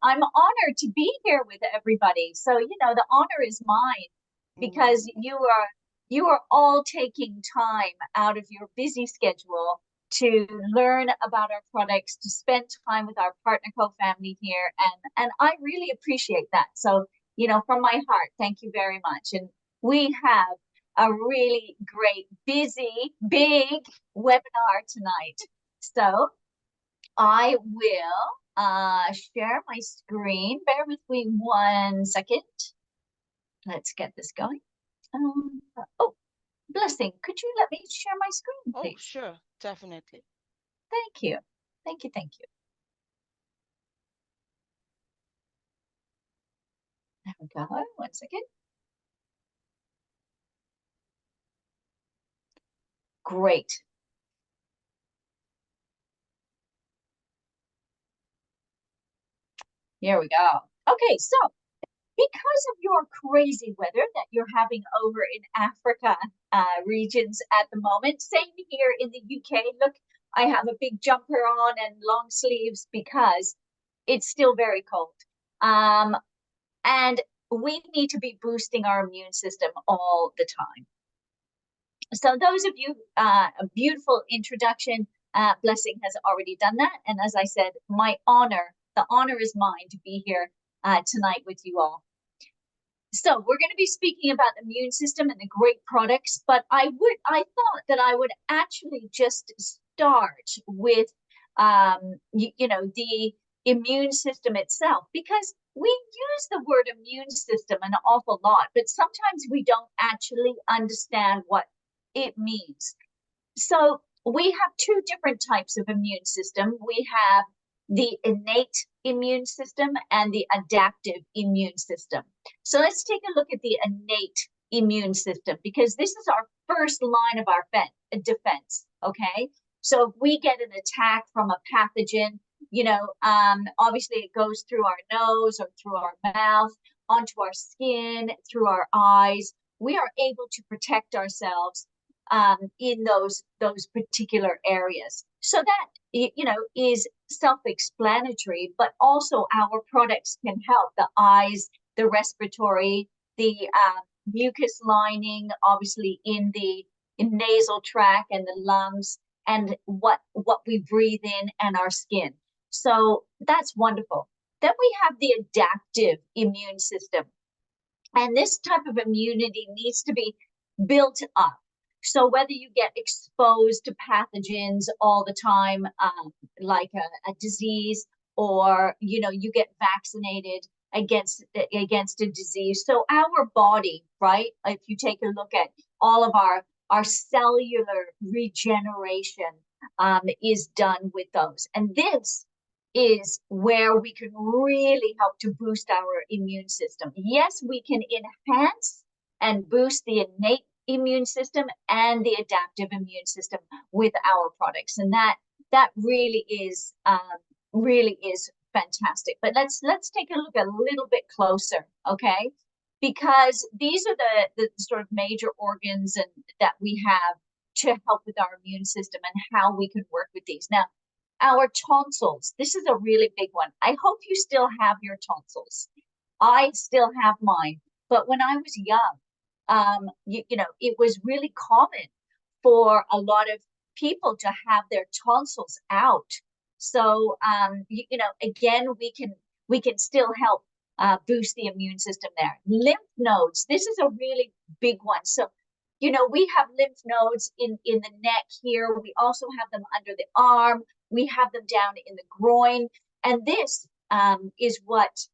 I'm honored to be here with everybody. So, the honor is mine because Mm. you are all taking time out of your busy schedule to learn about our products, to spend time with our partner co-family here. And I really appreciate that. So, from my heart, thank you very much. And we have a really great, busy, big webinar tonight. So I will share my screen. Bear with me 1 second. Let's get this going. Oh, Blessing, could you let me share my screen, Oh, please? sure, definitely. Thank you. Thank you. Thank you. There we go. 1 second. Great. Here we go. Okay, so because of your crazy weather that you're having over in Africa regions at the moment, same here in the UK. Look, I have a big jumper on and long sleeves because it's still very cold. And we need to be boosting our immune system all the time. So those of you, a beautiful introduction. Blessing has already done that. And as I said, the honor is mine to be here tonight with you all. So we're going to be speaking about the immune system and the great products, but I thought that I would actually just start with, the immune system itself, because we use the word immune system an awful lot, but sometimes we don't actually understand what it means. So we have two different types of immune system. We have the innate immune system and the adaptive immune system. So let's take a look at the innate immune system, because this is our first line of our defense. Okay. So if we get an attack from a pathogen, obviously it goes through our nose or through our mouth, onto our skin, through our eyes. We are able to protect ourselves in those particular areas. So that is self-explanatory, but also our products can help the eyes, the respiratory, the mucus lining, obviously in nasal tract and the lungs, and what we breathe in and our skin. So that's wonderful. Then we have the adaptive immune system. And this type of immunity needs to be built up. So whether you get exposed to pathogens all the time, like a disease, or you get vaccinated against a disease. So our body, right? If you take a look at all of our cellular regeneration, is done with those, and this is where we can really help to boost our immune system. Yes, we can enhance and boost the innate immune system and the adaptive immune system with our products, and that really is fantastic. But let's take a look a little bit closer, okay? Because these are the sort of major organs and that we have to help with our immune system and how we can work with these. Now, our tonsils, this is a really big one. I hope you still have your tonsils. I still have mine. But when I was young, it was really common for a lot of people to have their tonsils out. So, again, we can still help boost the immune system there. Lymph nodes, this is a really big one. So, we have lymph nodes in the neck here. We also have them under the arm. We have them down in the groin. And this is what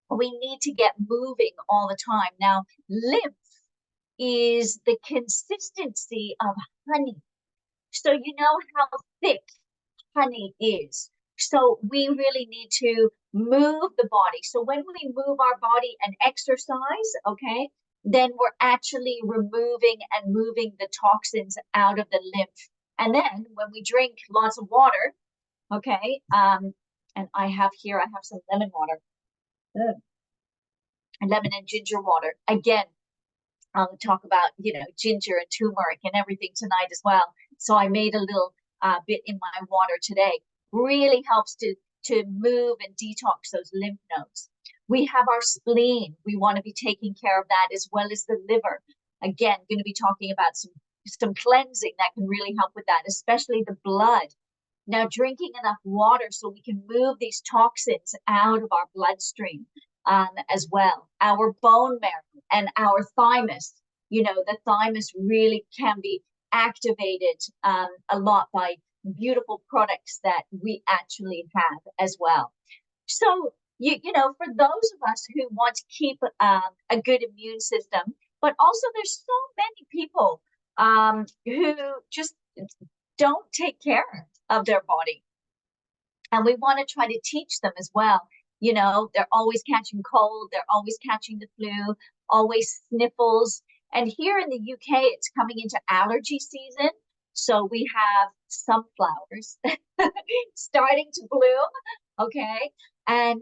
we need to get moving all the time. Now, lymph is the consistency of honey. So you know how thick honey is. So we really need to move the body. So when we move our body and exercise, okay, then we're actually removing and moving the toxins out of the lymph. And then when we drink lots of water, okay, and I have some lemon water, lemon and ginger water. Again, I'll talk about, ginger and turmeric and everything tonight as well. So I made a little bit in my water today. Really helps to move and detox those lymph nodes. We have our spleen. We want to be taking care of that, as well as the liver. Again, going to be talking about some cleansing that can really help with that, especially the blood. Now, drinking enough water so we can move these toxins out of our bloodstream as well. Our bone marrow and our thymus, the thymus really can be activated a lot by beautiful products that we actually have as well. So, for those of us who want to keep a good immune system, but also there's so many people who just don't take care of their body. And we want to try to teach them as well. They're always catching cold, they're always catching the flu, always sniffles. And here in the UK, it's coming into allergy season. So we have sunflowers starting to bloom. Okay. And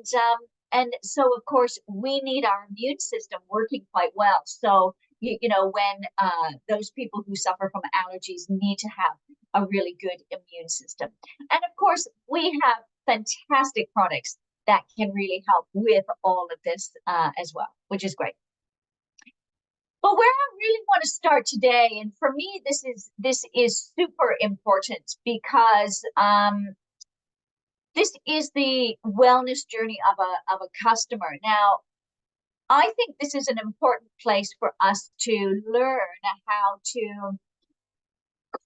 so of course we need our immune system working quite well. So when those people who suffer from allergies need to have a really good immune system. And of course, we have fantastic products that can really help with all of this as well, which is great. But where I really want to start today, and for me, this is super important because this is the wellness journey of a customer. Now, I think this is an important place for us to learn how to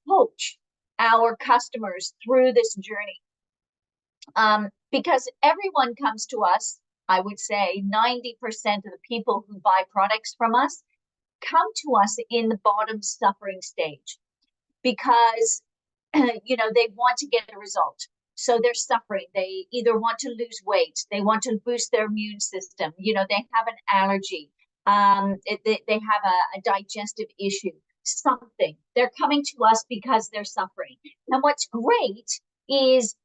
coach our customers through this journey. Because everyone comes to us, I would say 90% of the people who buy products from us come to us in the bottom suffering stage because, they want to get a result. So they're suffering. They either want to lose weight, they want to boost their immune system, they have an allergy, they have a digestive issue, something. They're coming to us because they're suffering. And what's great is,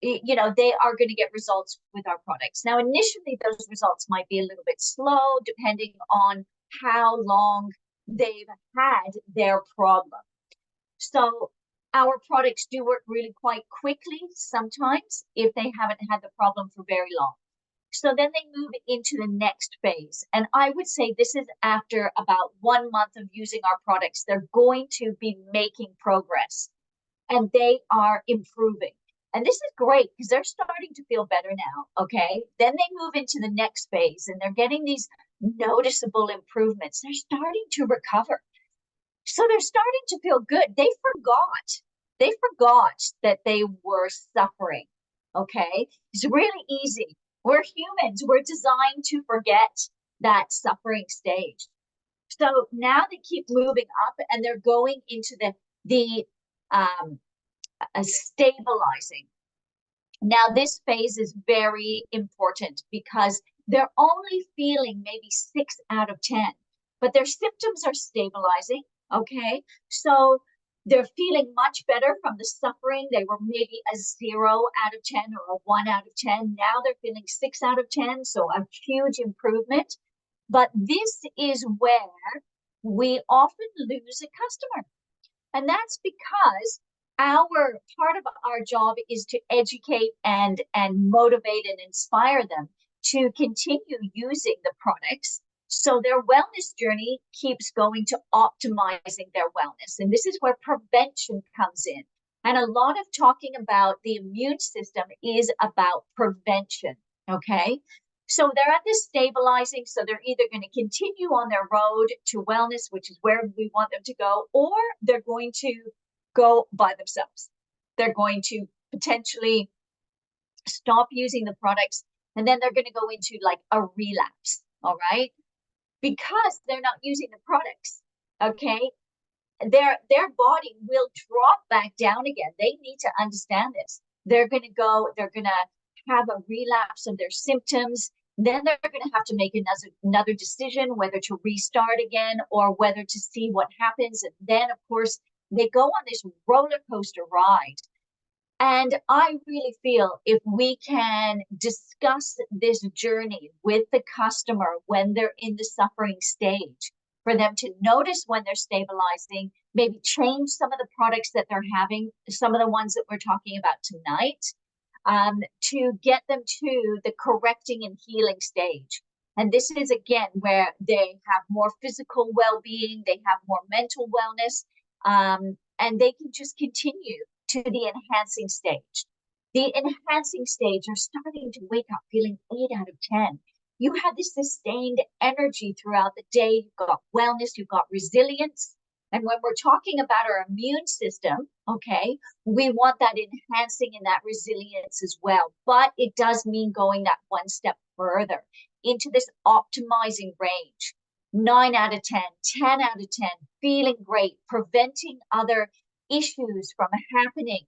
they are going to get results with our products. Now, initially, those results might be a little bit slow, depending on how long they've had their problem. So our products do work really quite quickly sometimes if they haven't had the problem for very long. So then they move into the next phase. And I would say this is after about 1 month of using our products. They're going to be making progress and they are improving. And this is great because they're starting to feel better now, okay? Then they move into the next phase and they're getting these noticeable improvements. They're starting to recover. So they're starting to feel good. They forgot that they were suffering, okay? It's really easy. We're humans. We're designed to forget that suffering stage. So now they keep moving up and they're going into the stabilizing. Now, this phase is very important because they're only feeling maybe 6 out of 10, but their symptoms are stabilizing. Okay, so they're feeling much better from the suffering. They were maybe a 0 out of 10 or a 1 out of 10. Now they're feeling 6 out of 10, so a huge improvement. But this is where we often lose a customer. And that's because our part of our job is to educate and motivate and inspire them to continue using the products. So their wellness journey keeps going to optimizing their wellness. And this is where prevention comes in. And a lot of talking about the immune system is about prevention, okay? So they're at this stabilizing, so they're either going to continue on their road to wellness, which is where we want them to go, or they're going to go by themselves. They're going to potentially stop using the products, and then they're going to go into like a relapse, all right? Because they're not using the products, okay? Their body will drop back down again. They need to understand this. They're going to have a relapse of their symptoms. Then they're going to have to make another decision, whether to restart again or whether to see what happens. And then, of course, they go on this roller coaster ride. And I really feel if we can discuss this journey with the customer when they're in the suffering stage, for them to notice when they're stabilizing, maybe change some of the products that they're having, some of the ones that we're talking about tonight, to get them to the correcting and healing stage. And this is again where they have more physical well-being, they have more mental wellness, and they can just continue to the enhancing stage. The enhancing stage are starting to wake up feeling 8 out of 10. You have this sustained energy throughout the day. You've got wellness, you've got resilience. And when we're talking about our immune system, okay, we want that enhancing and that resilience as well. But it does mean going that one step further into this optimizing range. 9 out of 10, 10 out of 10, feeling great, preventing other issues from happening,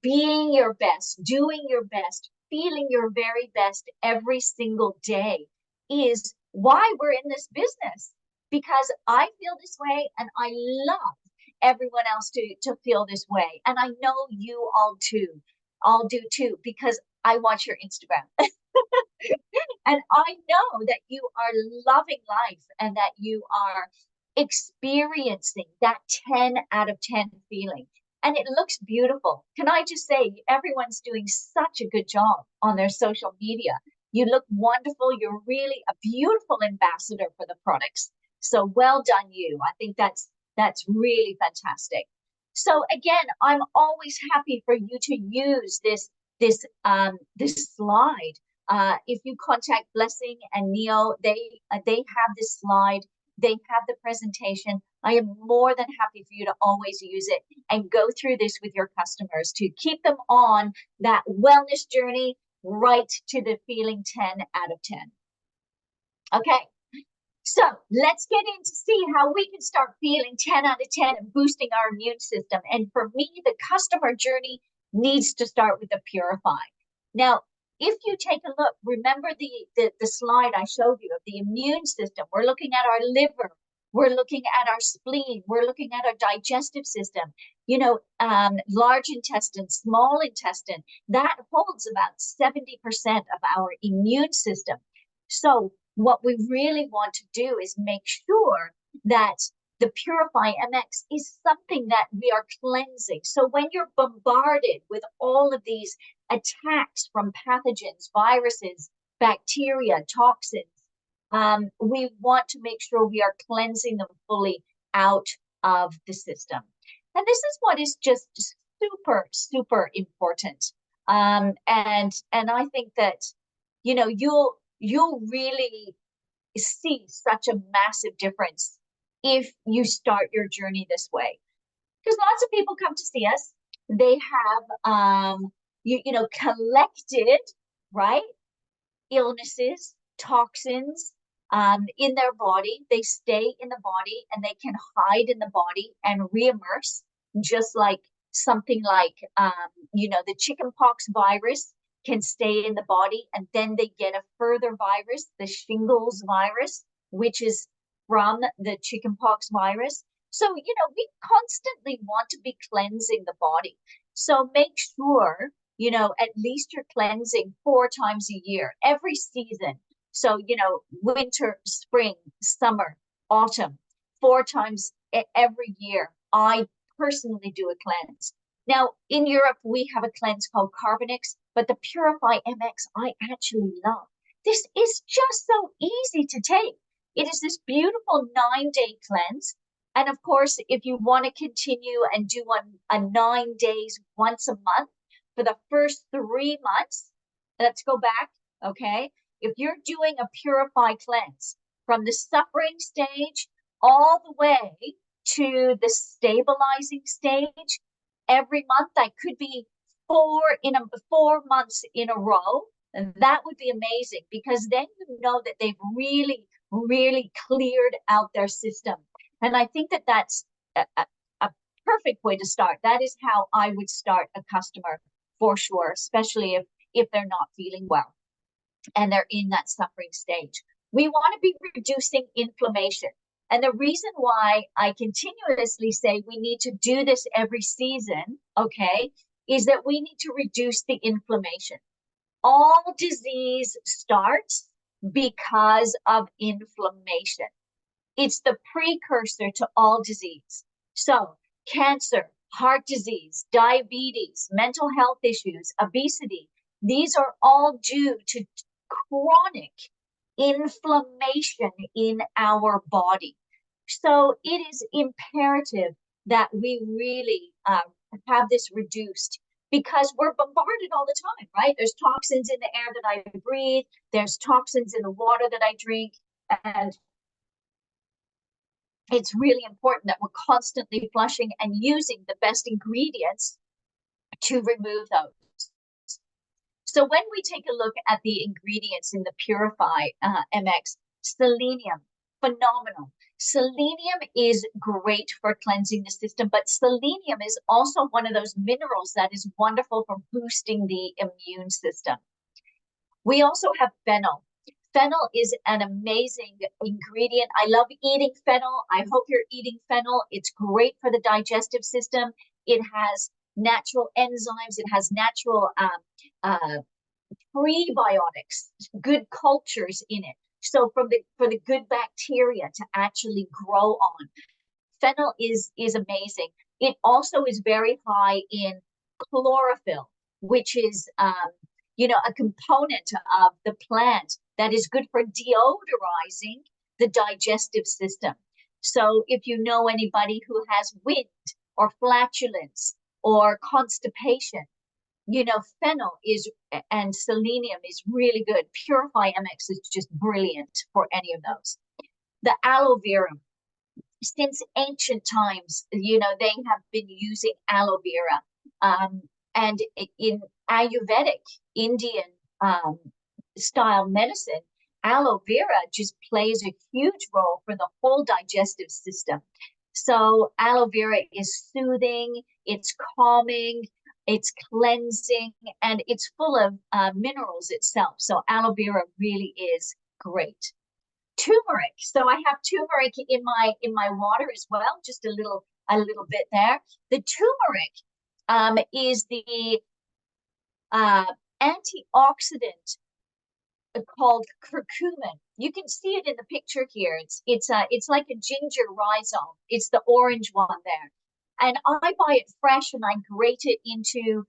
being your best, doing your best, feeling your very best every single day is why we're in this business. Because I feel this way and I love everyone else to feel this way. And I know you all do too, because I watch your Instagram. And I know that you are loving life and that you are experiencing that 10 out of 10 feeling. And it looks beautiful. Can I just say, everyone's doing such a good job on their social media. You look wonderful. You're really a beautiful ambassador for the products. So well done, you. I think that's really fantastic. So again, I'm always happy for you to use this slide. If you contact Blessing and Neo, they have this slide. They have the presentation. I am more than happy for you to always use it and go through this with your customers to keep them on that wellness journey right to the feeling 10 out of 10. Okay, so let's get in to see how we can start feeling 10 out of 10 and boosting our immune system. And for me, the customer journey needs to start with the Purify. Now, if you take a look, remember the slide I showed you of the immune system. We're looking at our liver. We're looking at our spleen. We're looking at our digestive system. Large intestine, small intestine. That holds about 70% of our immune system. So what we really want to do is make sure that the Purify MX is something that we are cleansing. So when you're bombarded with all of these attacks from pathogens, viruses, bacteria, toxins, we want to make sure we are cleansing them fully out of the system. And this is what is just super, super important. And I think that, you'll really see such a massive difference if you start your journey this way. Because lots of people come to see us, they have collected, right, illnesses, toxins in their body. They stay in the body and they can hide in the body and reimmerse, just like something like the chickenpox virus can stay in the body, and then they get a further virus, the shingles virus, which is from the chickenpox virus. So, we constantly want to be cleansing the body. So make sure, at least you're cleansing 4 times a year, every season. So, winter, spring, summer, autumn, 4 times every year. I personally do a cleanse. Now, in Europe, we have a cleanse called Carbonix, but the Purify MX I actually love. This is just so easy to take. It is this beautiful 9-day cleanse. And of course, if you want to continue and do a 9 days once a month for the first 3 months, let's go back, okay? If you're doing a Purify cleanse from the suffering stage all the way to the stabilizing stage, every month, that could be 4 months in a row. And that would be amazing, because then you know that they've really, really cleared out their system. And I think that that's a perfect way to start. That is how I would start a customer for sure, especially if they're not feeling well and they're in that suffering stage. We want to be reducing inflammation. And the reason why I continuously say we need to do this every season, okay, is that we need to reduce the inflammation. All disease starts because of inflammation. It's the precursor to all disease. So cancer, heart disease, diabetes, mental health issues, obesity. These are all due to chronic inflammation in our body. So it is imperative that we really have this reduced because we're bombarded all the time, right? There's toxins in the air that I breathe, there's toxins in the water that I drink, and it's really important that we're constantly flushing and using the best ingredients to remove those. So when we take a look at the ingredients in the Purify MX, selenium, phenomenal. Selenium is great for cleansing the system, but selenium is also one of those minerals that is wonderful for boosting the immune system. We also have fennel. Fennel is an amazing ingredient. I love eating fennel. I hope you're eating fennel. It's great for the digestive system. It has natural enzymes. It has natural prebiotics, good cultures in it. So for the good bacteria to actually grow on. Fennel is amazing. It also is very high in chlorophyll, which is a component of the plant that is good for deodorizing the digestive system. So if you know anybody who has wind or flatulence or constipation, fennel and selenium is really good. Purify MX is just brilliant for any of those. The aloe vera, since ancient times, they have been using aloe vera. And in Ayurvedic, Indian style medicine, aloe vera just plays a huge role for the whole digestive system. So aloe vera is soothing, it's calming, it's cleansing, and it's full of minerals itself. So aloe vera really is great. Turmeric. So I have turmeric in my water as well, just a little bit there. The turmeric is the antioxidant called curcumin. You can see it in the picture here. It's like a ginger rhizome. It's the orange one there. And I buy it fresh and I grate it into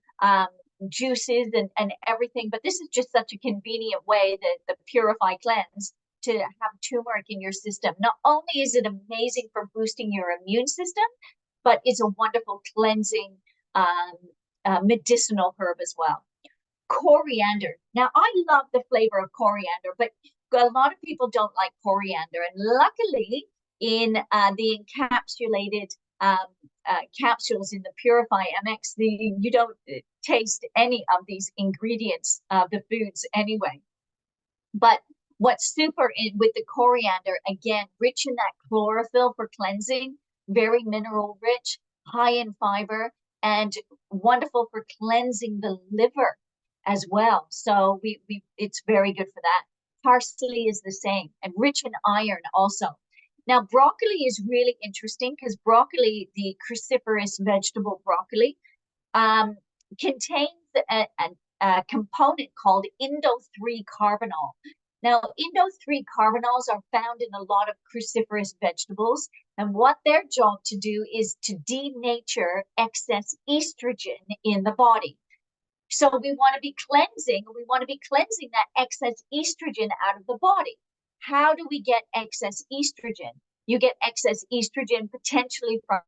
juices and everything. But this is just such a convenient way that the Purify Cleanse to have turmeric in your system. Not only is it amazing for boosting your immune system, but it's a wonderful cleansing medicinal herb as well. Coriander. Now, I love the flavor of coriander, but a lot of people don't like coriander. And luckily, in the encapsulated capsules in the Purify MX, you don't taste any of these ingredients of the foods anyway. But what's super with the coriander, again, rich in that chlorophyll for cleansing, very mineral rich, high in fiber, and wonderful for cleansing the liver as well. So it's very good for that. Parsley is the same, and rich in iron also. Now, broccoli is really interesting because broccoli, the cruciferous vegetable broccoli, contains a component called indo-3-carbinol. Now, indo-3-carbinols are found in a lot of cruciferous vegetables, and what their job to do is to denature excess estrogen in the body. So we want to be cleansing that excess estrogen out of the body. How do we get excess estrogen? You get excess estrogen potentially from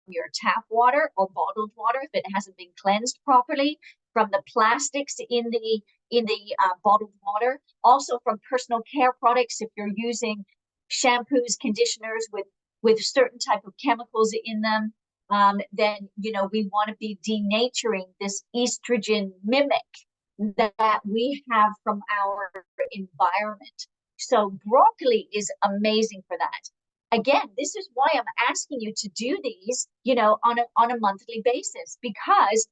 your tap water or bottled water if it hasn't been cleansed properly, from the plastics in the bottled water, also from personal care products if you're using shampoos, conditioners with certain type of chemicals in them. Then we want to be denaturing this estrogen mimic that we have from our environment. So broccoli is amazing for that. Again, this is why I'm asking you to do these, on a monthly basis, because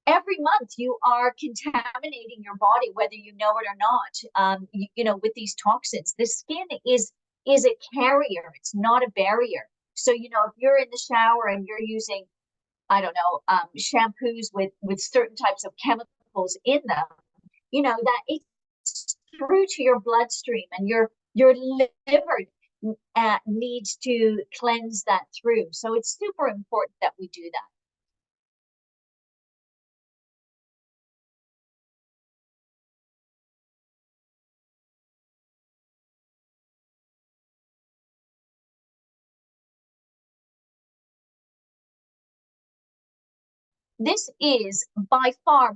every month you are contaminating your body, whether you know it or not, with these toxins. The skin is a carrier. It's not a barrier. So, if you're in the shower and you're using, I don't know, shampoos with certain types of chemicals in them, that it's through to your bloodstream, and your liver needs to cleanse that through. So it's super important that we do that. This is by far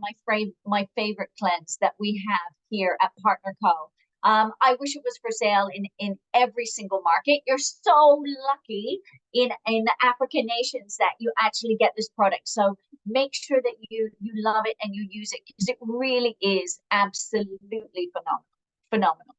my favorite cleanse that we have here at Partner Co. I wish it was for sale in every single market. You're so lucky in the African nations that you actually get this product. So make sure that you love it and you use it because it really is absolutely phenomenal.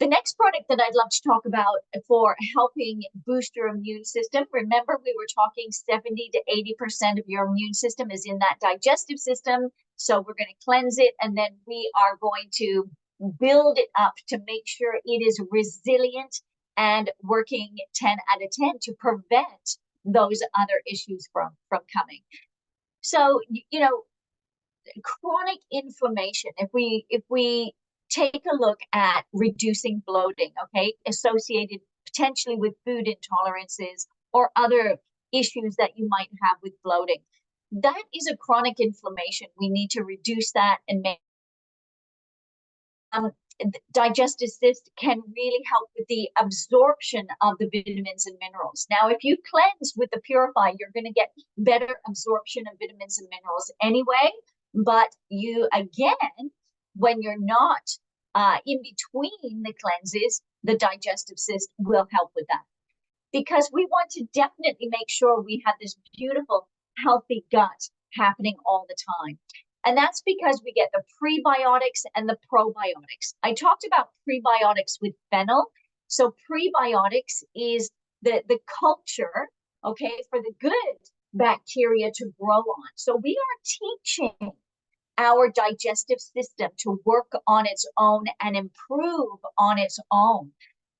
The next product that I'd love to talk about for helping boost your immune system, remember we were talking 70 to 80% of your immune system is in that digestive system. So we're going to cleanse it and then we are going to build it up to make sure it is resilient and working 10 out of 10 to prevent those other issues from coming. So, you know, chronic inflammation, if we take a look at reducing bloating, okay, associated potentially with food intolerances or other issues that you might have with bloating, that is a chronic inflammation. We need to reduce that and make digestive cyst can really help with the absorption of the vitamins and minerals. Now, if you cleanse with the Purify, you're going to get better absorption of vitamins and minerals anyway. But you, again, when you're not in between the cleanses, the digestive cyst will help with that. Because we want to definitely make sure we have this beautiful, healthy gut happening all the time. And that's because we get the prebiotics and the probiotics. I talked about prebiotics with fennel. So prebiotics is the culture, okay, for the good bacteria to grow on. So we are teaching our digestive system to work on its own and improve on its own.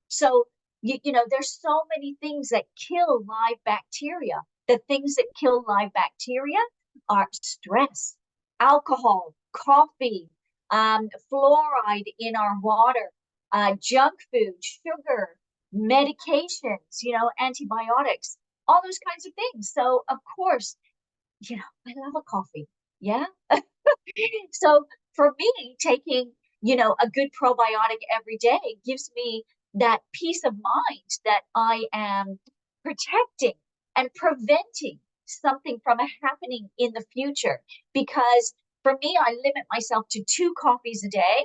So, you know, there's so many things that kill live bacteria. The things that kill live bacteria are stress, alcohol, coffee, fluoride in our water, junk food, sugar, medications, you know, antibiotics, all those kinds of things. So, of course, you know, I love a coffee. Yeah. So for me, taking, you know, a good probiotic every day gives me that peace of mind that I am protecting and preventing something from happening in the future. Because for me, I limit myself to 2 coffees a day.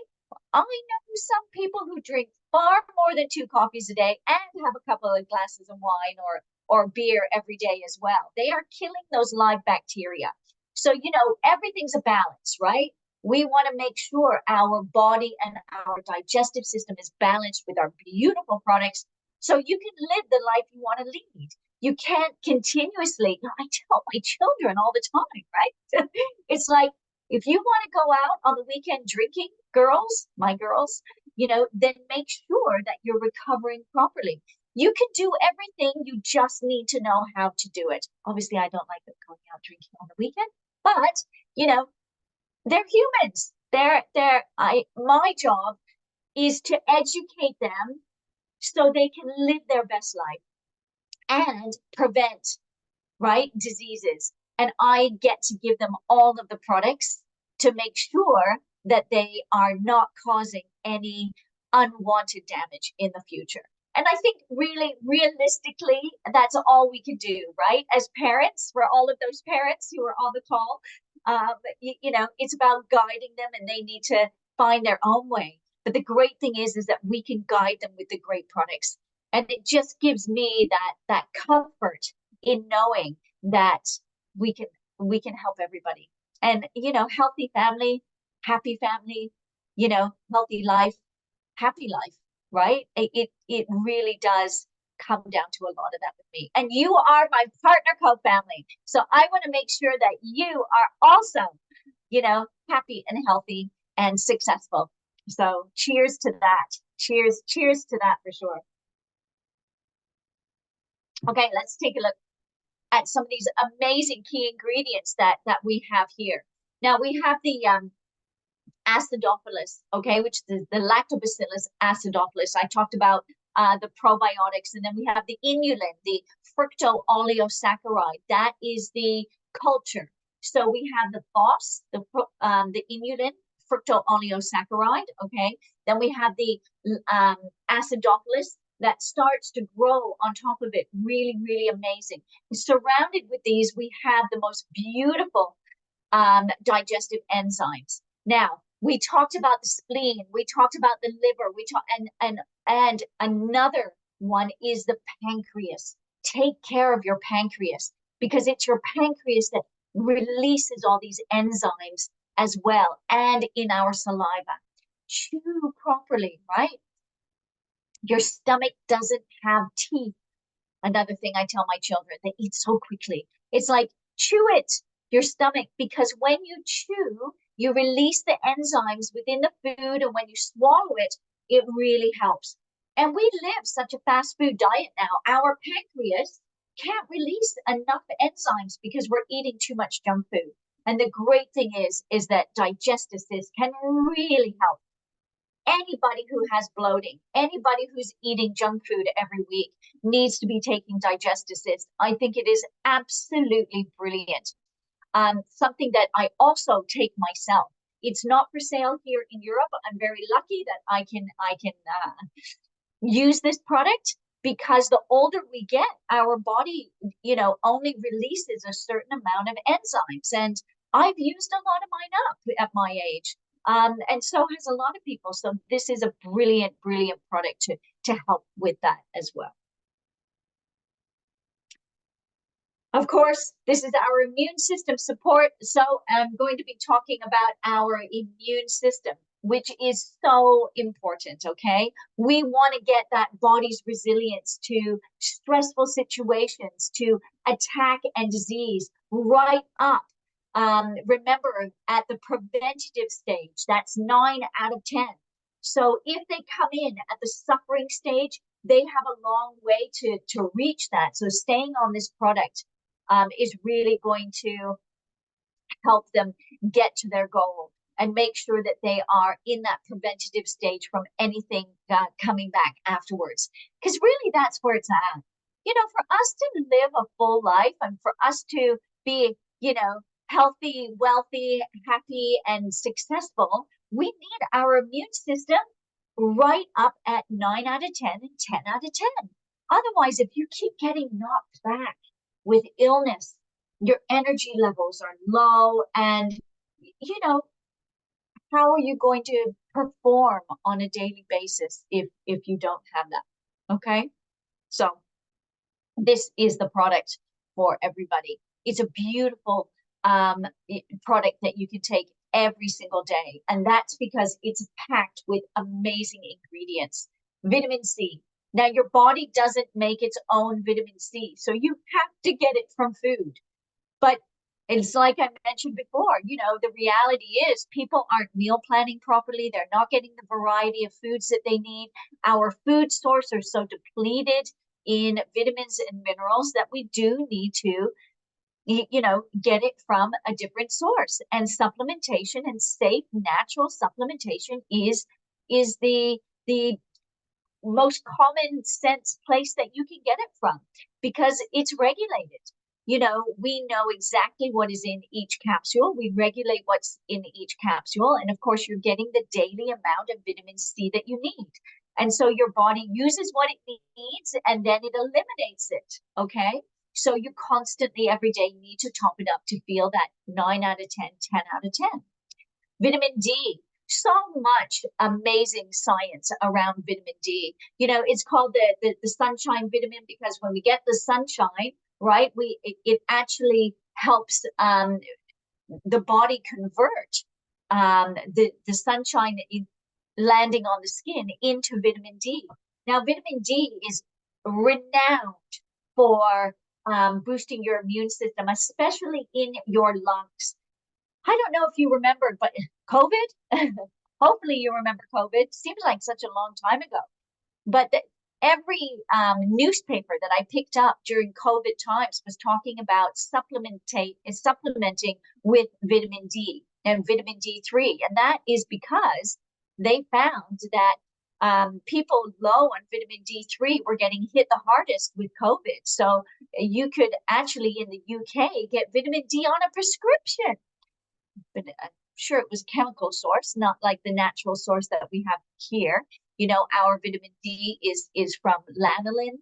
I know some people who drink far more than 2 coffees a day and have a couple of glasses of wine or beer every day as well. They are killing those live bacteria. So, you know, everything's a balance, right? We want to make sure our body and our digestive system is balanced with our beautiful products so you can live the life you want to lead. You can't continuously, you know, I tell my children all the time, right? It's like, if you want to go out on the weekend drinking, girls, my girls, you know, then make sure that you're recovering properly. You can do everything, you just need to know how to do it. Obviously, I don't like them going out drinking on the weekend, but you know, they're humans. My job is to educate them so they can live their best life and prevent, right, diseases. And I get to give them all of the products to make sure that they are not causing any unwanted damage in the future. And I think really realistically, that's all we can do, right? As parents, for all of those parents who are on the call, you know, it's about guiding them and they need to find their own way. But the great thing is that we can guide them with the great products. And it just gives me that comfort in knowing that we can we can help everybody. And you know, healthy family, happy family, you know, healthy life, happy life, right? It really does come down to a lot of that with me. And you are my partner co-family. So I want to make sure that you are also, you know, happy and healthy and successful. So cheers to that. Cheers to that for sure. Okay, let's take a look at some of these amazing key ingredients that we have here. Now we have the acidophilus, okay, which is the lactobacillus acidophilus. I talked about the probiotics, and then we have the inulin, the fructooleosaccharide. That is the culture. So we have the FOS, the inulin, fructooleosaccharide, okay. Then we have the acidophilus, that starts to grow on top of it. Really, really amazing. Surrounded with these, we have the most beautiful digestive enzymes. Now, we talked about the spleen, we talked about the liver, and another one is the pancreas. Take care of your pancreas because it's your pancreas that releases all these enzymes as well, and in our saliva. Chew properly, right? Your stomach doesn't have teeth. Another thing I tell my children, they eat so quickly. It's like, chew it, your stomach, because when you chew, you release the enzymes within the food, and when you swallow it, it really helps. And we live such a fast food diet now. Our pancreas can't release enough enzymes because we're eating too much junk food. And the great thing is that Digest Assist can really help anybody who has bloating, anybody who's eating junk food every week needs to be taking Digest Assist. I think it is absolutely brilliant. Something that I also take myself. It's not for sale here in Europe. I'm very lucky that I can use this product because the older we get, our body, only releases a certain amount of enzymes. And I've used a lot of mine up at my age. And so has a lot of people. So this is a brilliant, brilliant product to help with that as well. Of course, this is our immune system support. So I'm going to be talking about our immune system, which is so important, okay? We want to get that body's resilience to stressful situations, to attack and disease right up. Remember, at the preventative stage, that's 9 out of 10. So if they come in at the suffering stage, they have a long way to reach that. So staying on this product is really going to help them get to their goal and make sure that they are in that preventative stage from anything coming back afterwards. Because really, that's where it's at. For us to live a full life and for us to be, healthy, wealthy, happy, and successful, we need our immune system right up at 9 out of 10 and 10 out of 10. Otherwise, if you keep getting knocked back with illness, your energy levels are low, and how are you going to perform on a daily basis if you don't have that? Okay, so this is the product for everybody. It's a beautiful product that you can take every single day, and that's because it's packed with amazing ingredients. Vitamin C. Now, your body doesn't make its own vitamin C, so you have to get it from food. But it's like I mentioned before, the reality is people aren't meal planning properly. They're not getting the variety of foods that they need. Our food sources are so depleted in vitamins and minerals that we do need to, get it from a different source. And supplementation and safe natural supplementation is the most common sense place that you can get it from because it's regulated. We know exactly what is in each capsule. We regulate what's in each capsule. And of course, you're getting the daily amount of vitamin C that you need. And so your body uses what it needs and then it eliminates it. Okay. So you constantly every day need to top it up to feel that 9 out of 10, 10 out of 10. Vitamin D. So much amazing science around vitamin D. It's called the sunshine vitamin because when we get the sunshine, right, it actually helps the body convert the sunshine landing on the skin into vitamin D. Now, vitamin D is renowned for boosting your immune system, especially in your lungs. I don't know if you remember, but COVID, hopefully you remember COVID. Seems like such a long time ago. But every newspaper that I picked up during COVID times was talking about supplementing with vitamin D and vitamin D3. And that is because they found that people low on vitamin D3 were getting hit the hardest with COVID. So you could actually in the UK get vitamin D on a prescription. But I'm sure it was a chemical source, not like the natural source that we have here. our vitamin D is from lanolin.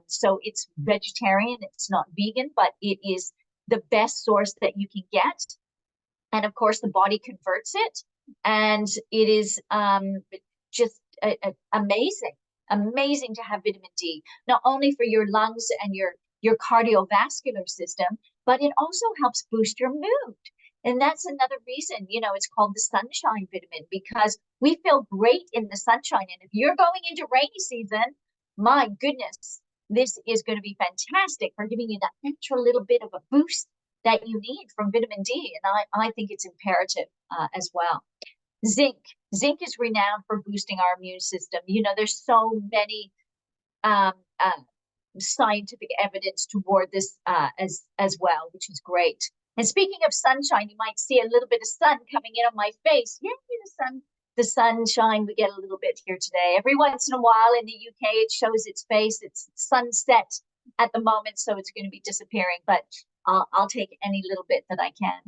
So it's vegetarian, it's not vegan, but it is the best source that you can get. And of course, the body converts it, and it is just amazing, amazing to have vitamin D, not only for your lungs and your cardiovascular system, but it also helps boost your mood. And that's another reason, it's called the sunshine vitamin, because we feel great in the sunshine. And if you're going into rainy season, my goodness, this is going to be fantastic for giving you that extra little bit of a boost that you need from vitamin D. And I think it's imperative as well. Zinc. Zinc is renowned for boosting our immune system. There's so many scientific evidence toward this as well, which is great. And speaking of sunshine, you might see a little bit of sun coming in on my face. Yay, the sunshine, we get a little bit here today. Every once in a while in the UK, it shows its face. It's sunset at the moment, so it's going to be disappearing, but I'll take any little bit that I can.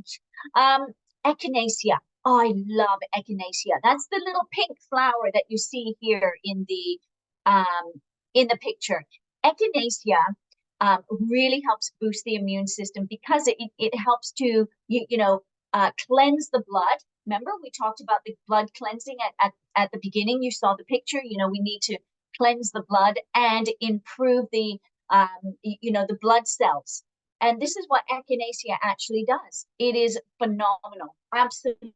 Echinacea. Oh, I love echinacea. That's the little pink flower that you see here in the picture. Echinacea really helps boost the immune system because it helps to cleanse the blood. Remember, we talked about the blood cleansing at the beginning. You saw the picture. We need to cleanse the blood and improve the blood cells. And this is what echinacea actually does. It is phenomenal, absolutely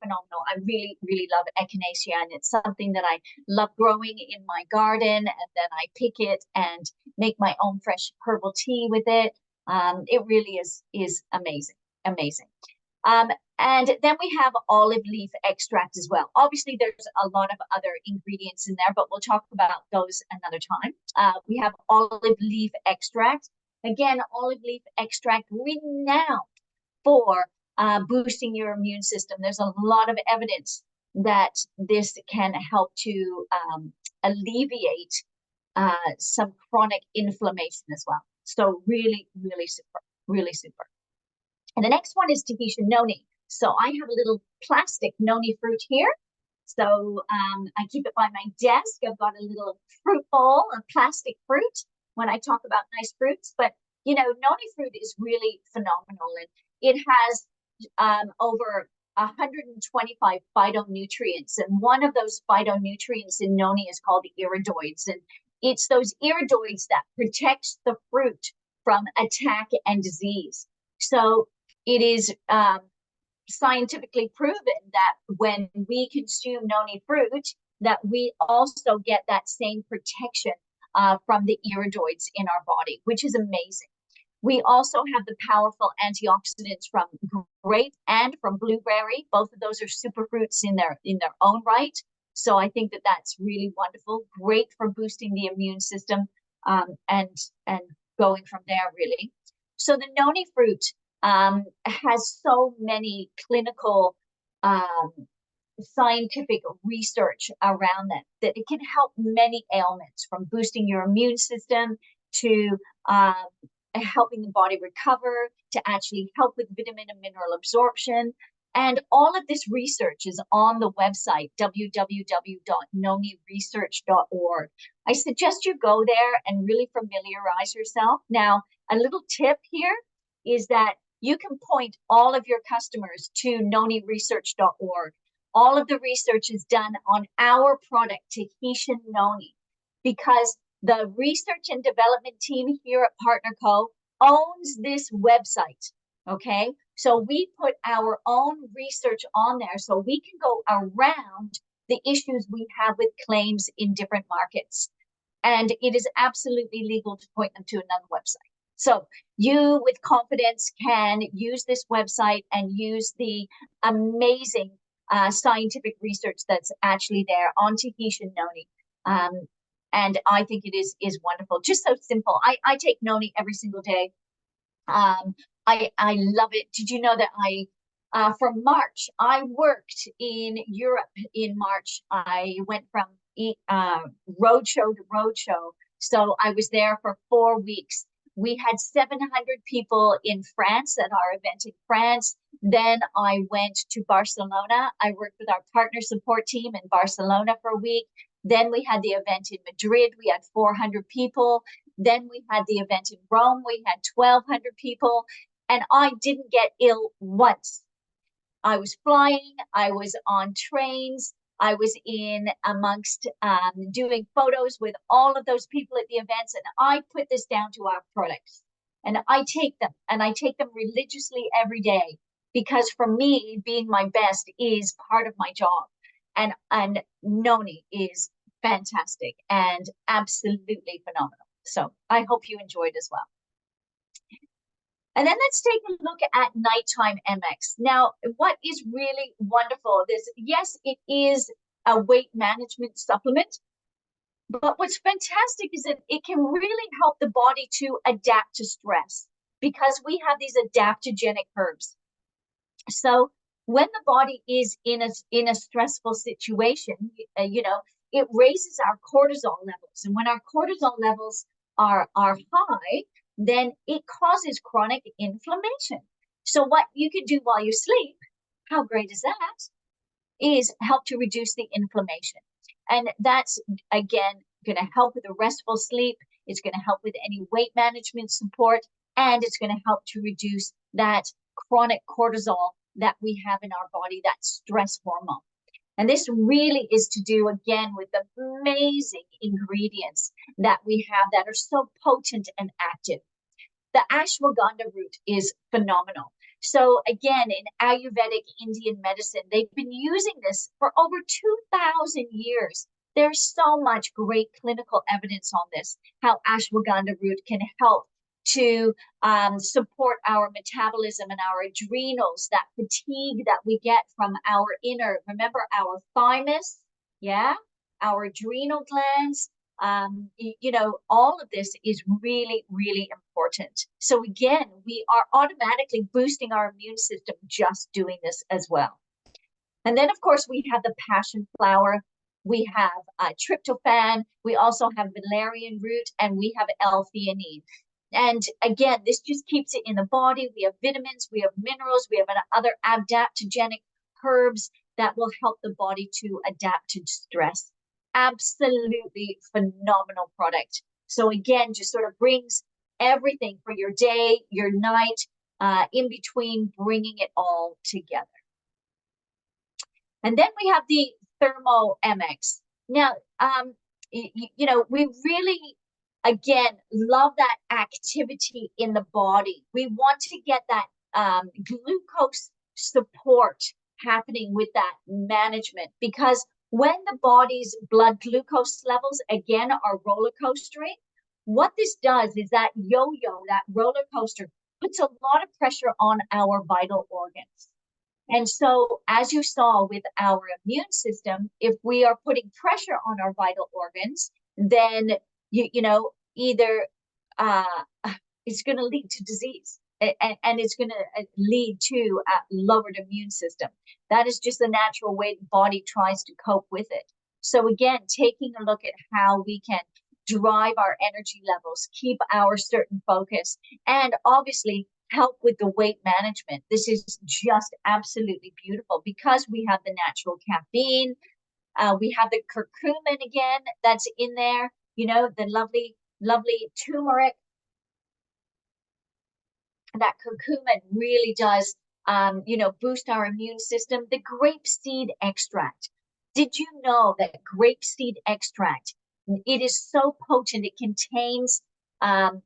phenomenal. I really, really love echinacea, and it's something that I love growing in my garden, and then I pick it and make my own fresh herbal tea with it. It really is amazing, amazing. And then we have olive leaf extract as well. Obviously, there's a lot of other ingredients in there, but we'll talk about those another time. We have olive leaf extract. Again, olive leaf extract, renowned for boosting your immune system. There's a lot of evidence that this can help to alleviate some chronic inflammation as well. So really, really super, really super. And the next one is Tahitian noni. So I have a little plastic noni fruit here. So I keep it by my desk. I've got a little fruit bowl of plastic fruit when I talk about nice fruits. But, noni fruit is really phenomenal. And it has over 125 phytonutrients. And one of those phytonutrients in noni is called the iridoids. And it's those iridoids that protects the fruit from attack and disease. So it is scientifically proven that when we consume noni fruit, that we also get that same protection from the iridoids in our body, which is amazing. We also have the powerful antioxidants from grape and from blueberry. Both of those are superfruits in their own right. So I think that that's really wonderful, great for boosting the immune system, and going from there, really. So the noni fruit has so many clinical scientific research around that it can help many ailments, from boosting your immune system to helping the body recover, to actually help with vitamin and mineral absorption. And all of this research is on the website, www.noniresearch.org. I suggest you go there and really familiarize yourself. Now, a little tip here is that you can point all of your customers to noniresearch.org. All of the research is done on our product, Tahitian noni, because the research and development team here at Partner Co. owns this website, okay? So we put our own research on there so we can go around the issues we have with claims in different markets. And it is absolutely legal to point them to another website. So you, with confidence, can use this website and use the amazing scientific research that's actually there on Tahitian noni. And I think it is wonderful, just so simple. I take noni every single day. I love it. Did you know that from March, I worked in Europe in March. I went from roadshow to roadshow. So I was there for 4 weeks. We had 700 people in France at our event in France. Then I went to Barcelona. I worked with our partner support team in Barcelona for a week. Then we had the event in Madrid. We had 400 people. Then we had the event in Rome. We had 1,200 people. And I didn't get ill once. I was flying. I was on trains. I was in amongst doing photos with all of those people at the events. And I put this down to our products. And I take them religiously every day, because for me, being my best is part of my job. And Noni is fantastic and absolutely phenomenal. So I hope you enjoyed as well. And then let's take a look at nighttime MX. Now, what is really wonderful is, yes, it is a weight management supplement, but what's fantastic is that it can really help the body to adapt to stress, because we have these adaptogenic herbs. So when the body is in a stressful situation, it raises our cortisol levels. And when our cortisol levels are high, then it causes chronic inflammation. So what you can do while you sleep, how great is that, is help to reduce the inflammation. And that's, again, going to help with a restful sleep. It's going to help with any weight management support, and it's going to help to reduce that chronic cortisol that we have in our body, that stress hormone. And this really is to do, again, with the amazing ingredients that we have that are so potent and active. The ashwagandha root is phenomenal. So again, in Ayurvedic Indian medicine, they've been using this for over 2,000 years. There's so much great clinical evidence on this, how ashwagandha root can help to support our metabolism and our adrenals, that fatigue that we get from our inner, remember, our thymus, yeah, our adrenal glands. All of this is really, really important. So again, we are automatically boosting our immune system just doing this as well. And then, of course, we have the passion flower. We have tryptophan. We also have valerian root, and we have L-theanine. And again, this just keeps it in the body. We have vitamins, we have minerals, we have other adaptogenic herbs that will help the body to adapt to stress. Absolutely phenomenal product. So again, just sort of brings everything for your day, your night, in between, bringing it all together. And then we have the Thermo MX. Now, we really, again, love that activity in the body. We want to get that glucose support happening with that management, because when the body's blood glucose levels, again, are roller coastering, what this does is that yo-yo, that roller coaster, puts a lot of pressure on our vital organs. And so, as you saw with our immune system, if we are putting pressure on our vital organs, then, either it's going to lead to disease, and it's going to lead to a lowered immune system. That is just the natural way the body tries to cope with it. So again, taking a look at how we can drive our energy levels, keep our certain focus, and obviously help with the weight management. This is just absolutely beautiful, because we have the natural caffeine. We have the curcumin again that's in there, the lovely, lovely turmeric. That curcumin really does, boost our immune system. The grapeseed extract. Did you know that grapeseed extract, it is so potent, it contains an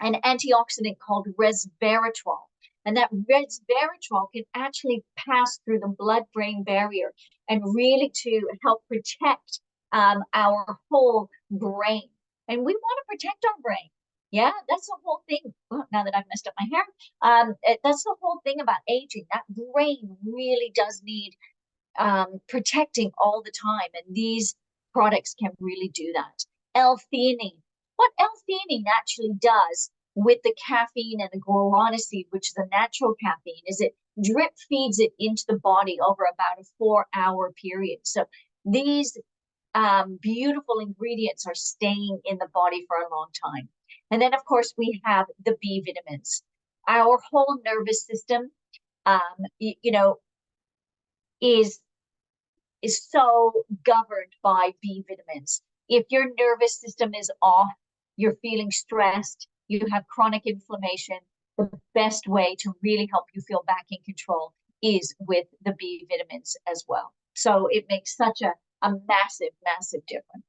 antioxidant called resveratrol. And that resveratrol can actually pass through the blood-brain barrier and really to help protect our whole brain. And we want to protect our brain. Yeah, that's the whole thing. Oh, now that I've messed up my hair, that's the whole thing about aging. That brain really does need protecting all the time. And these products can really do that. L-theanine. What L-theanine actually does with the caffeine and the guarana seed, which is a natural caffeine, is it drip feeds it into the body over about a 4-hour period. So these beautiful ingredients are staying in the body for a long time. And then, of course, we have the B vitamins. Our whole nervous system, is is so governed by B vitamins. If your nervous system is off, you're feeling stressed, you have chronic inflammation, the best way to really help you feel back in control is with the B vitamins as well. So it makes such a massive, massive difference.